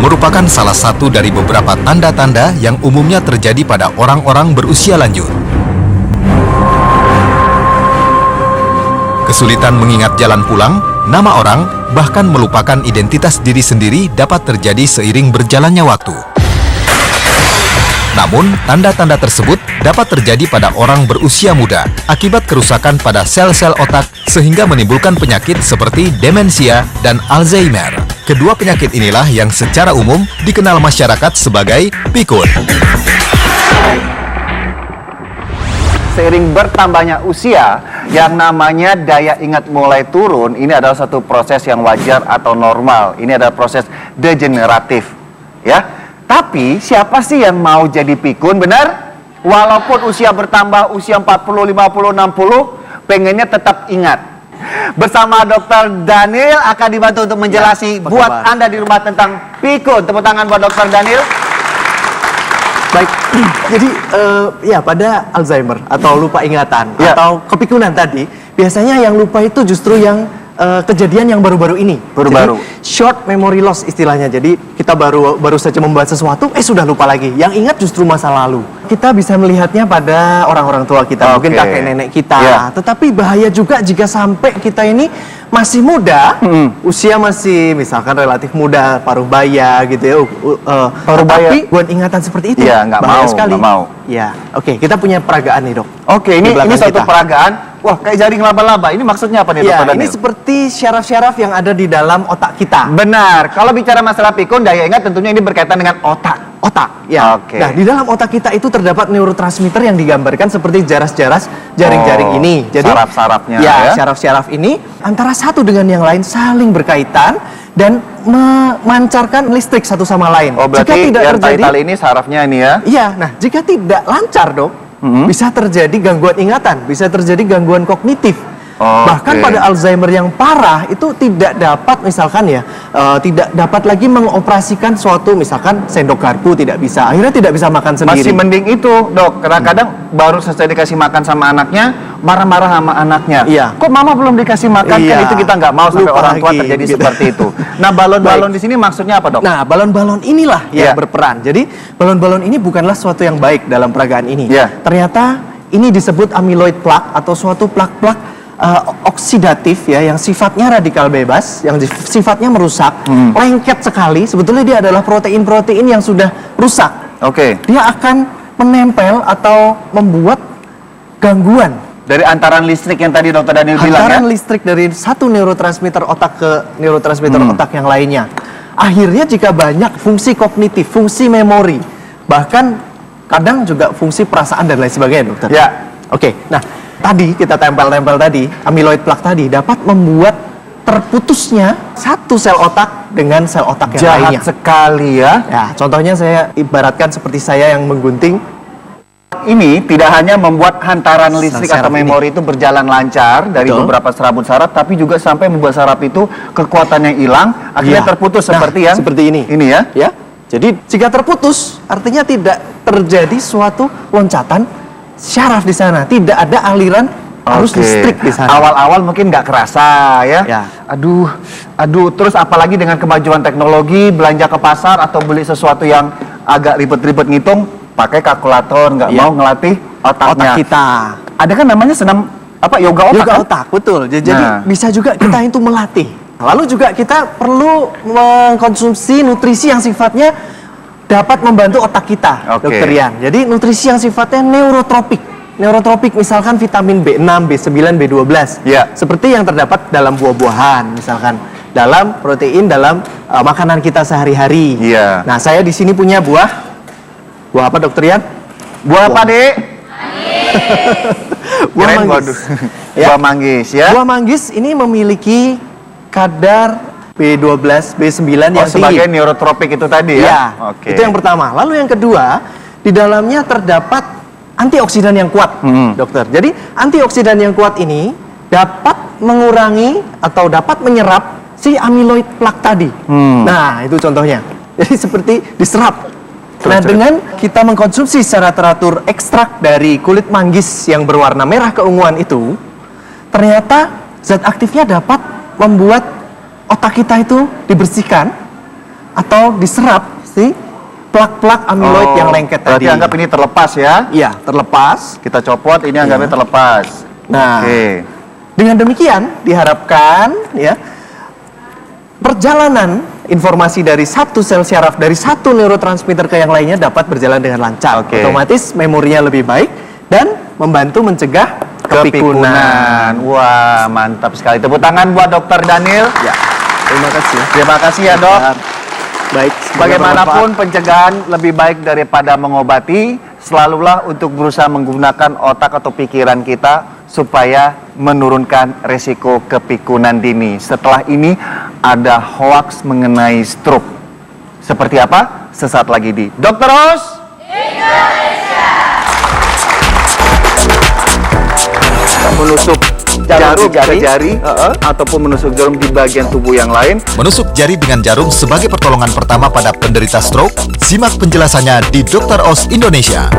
merupakan salah satu dari beberapa tanda-tanda yang umumnya terjadi pada orang-orang berusia lanjut. Kesulitan mengingat jalan pulang, nama orang, bahkan melupakan identitas diri sendiri dapat terjadi seiring berjalannya waktu. Namun, tanda-tanda tersebut dapat terjadi pada orang berusia muda akibat kerusakan pada sel-sel otak sehingga menimbulkan penyakit seperti demensia dan Alzheimer. Kedua penyakit inilah yang secara umum dikenal masyarakat sebagai pikun. Seiring bertambahnya usia, yang namanya daya ingat mulai turun, ini adalah satu proses yang wajar atau normal. Ini adalah proses degeneratif, ya. Tapi siapa sih yang mau jadi pikun, benar? Walaupun usia bertambah, usia 40, 50, 60, pengennya tetap ingat. Bersama Dr. Daniel akan dibantu untuk menjelasi buat Anda di rumah tentang pikun. Tepuk tangan buat Dr. Daniel. Baik, jadi ya pada Alzheimer atau lupa ingatan atau kepikunan tadi, biasanya yang lupa itu justru yang kejadian yang baru-baru ini. Baru-baru. Short memory loss istilahnya. Jadi kita baru saja membahas sesuatu, sudah lupa lagi. Yang ingat justru masa lalu. Kita bisa melihatnya pada orang-orang tua kita, mungkin kakek nenek kita. Tetapi bahaya juga jika sampai kita ini masih muda, usia masih misalkan relatif muda, paruh baya gitu ya. Paruh baya. Tapi buat ingatan seperti itu, ya, nggak bahaya mau, sekali. nggak mau. Ya, oke, kita punya peragaan nih, Dok. Oke, ini suatu peragaan. Wah, kayak jaring laba-laba. Ini maksudnya apa nih, Dr. Daniel? Ini seperti syaraf-syaraf yang ada di dalam otak kita. Benar. Kalau bicara masalah pikun, daya ingat tentunya ini berkaitan dengan otak. Otak, ya. Oke. Nah, di dalam otak kita itu terdapat neurotransmitter yang digambarkan seperti jaras-jaras jaring-jaring ini. Jadi saraf-sarafnya ya, syaraf-syaraf ini antara satu dengan yang lain saling berkaitan dan memancarkan listrik satu sama lain. Oh, berarti jika tidak yang terjadi, tali ini sarafnya ini ya? iya, nah jika tidak lancar, Dok, bisa terjadi gangguan ingatan, bisa terjadi gangguan kognitif. Bahkan pada Alzheimer yang parah itu tidak dapat misalkan ya, tidak dapat lagi mengoperasikan suatu misalkan sendok garpu, tidak bisa. Akhirnya tidak bisa makan sendiri. Masih mending itu, Dok. Kadang-kadang baru selesai dikasih makan sama anaknya, marah-marah sama anaknya. Iya. Kok mama belum dikasih makan? Kan itu kita nggak mau sampai Lupa orang tua lagi, terjadi gitu. seperti itu. Nah, balon-balon di sini maksudnya apa, Dok? Nah, balon-balon inilah yang berperan. Jadi, balon-balon ini bukanlah suatu yang baik dalam peragaan ini. Ternyata ini disebut amyloid plaque atau suatu plak-plak oksidatif ya, yang sifatnya radikal bebas, yang sifatnya merusak, lengket sekali. Sebetulnya dia adalah protein-protein yang sudah rusak. Dia akan menempel atau membuat gangguan dari antaran listrik yang tadi Dr. Daniel bilang ya? Antaran listrik dari satu neurotransmitter otak ke neurotransmitter otak yang lainnya. Akhirnya jika banyak fungsi kognitif, fungsi memori, bahkan kadang juga fungsi perasaan dan lain sebagainya, Dokter. Ya. Oke, nah tadi kita tempel-tempel tadi, amyloid plaque tadi dapat membuat terputusnya satu sel otak dengan sel otak yang lainnya. Jahat sekali ya. Ya, contohnya saya ibaratkan seperti saya yang menggunting. Ini tidak hanya membuat hantaran listrik atau memori itu berjalan lancar dari beberapa serabut saraf, tapi juga sampai membuat saraf itu kekuatannya hilang, akhirnya terputus seperti yang seperti ini. Ini ya. Ya. Jadi jika terputus, artinya tidak terjadi suatu loncatan syaraf di sana, tidak ada aliran arus listrik di sana. Awal-awal mungkin nggak kerasa ya. Aduh, terus apalagi dengan kemajuan teknologi, belanja ke pasar atau beli sesuatu yang agak ribet-ribet ngitung, pakai kalkulator, nggak mau ngelatih otak kita. Ada kan namanya senam yoga otak. Yoga otak, betul. Jadi bisa juga kita itu melatih. Lalu juga kita perlu mengkonsumsi nutrisi yang sifatnya dapat membantu otak kita, Dokter Yan. Jadi nutrisi yang sifatnya neurotropik. Neurotropik misalkan vitamin B6, B9, B12. Seperti yang terdapat dalam buah-buahan, misalkan dalam protein dalam makanan kita sehari-hari. Nah, saya di sini punya buah apa, Dokter Yan? Buah apa, Dek? Buah manggis. Buah manggis ya. Buah manggis ini memiliki kadar B12, B9 yang tinggi. Sebagai neurotropik itu tadi ya? Itu yang pertama. Lalu yang kedua, di dalamnya terdapat antioksidan yang kuat, Dokter. Jadi antioksidan yang kuat ini dapat mengurangi atau dapat menyerap si amyloid plaque tadi. Nah, itu contohnya. Jadi seperti diserap. Nah, dengan kita mengkonsumsi secara teratur ekstrak dari kulit manggis yang berwarna merah keunguan itu, ternyata zat aktifnya dapat membuat otak kita itu dibersihkan, atau diserap si plak-plak amiloid yang lengket berarti tadi. anggap ini terlepas ya. Iya, terlepas. Kita copot, ini anggapnya terlepas. Nah, Oke. dengan demikian diharapkan ya perjalanan informasi dari satu sel syaraf dari satu neurotransmitter ke yang lainnya dapat berjalan dengan lancar. Oke. Otomatis memorinya lebih baik dan membantu mencegah kepikunan. Wah, mantap sekali. Tepuk tangan buat Dokter Daniel. Ya, terima kasih. Terima kasih ya, Dok. Baik, semoga Bagaimanapun bermanfaat. pencegahan lebih baik daripada mengobati. Selalulah untuk berusaha menggunakan otak atau pikiran kita supaya menurunkan resiko kepikunan dini. Setelah ini ada hoaks mengenai stroke. Seperti apa? Sesaat lagi di Dr. Os menusuk jarum ke jari ataupun menusuk jarum di bagian tubuh yang lain. Menusuk jari dengan jarum sebagai pertolongan pertama pada penderita stroke? Simak penjelasannya di Dr. Os Indonesia.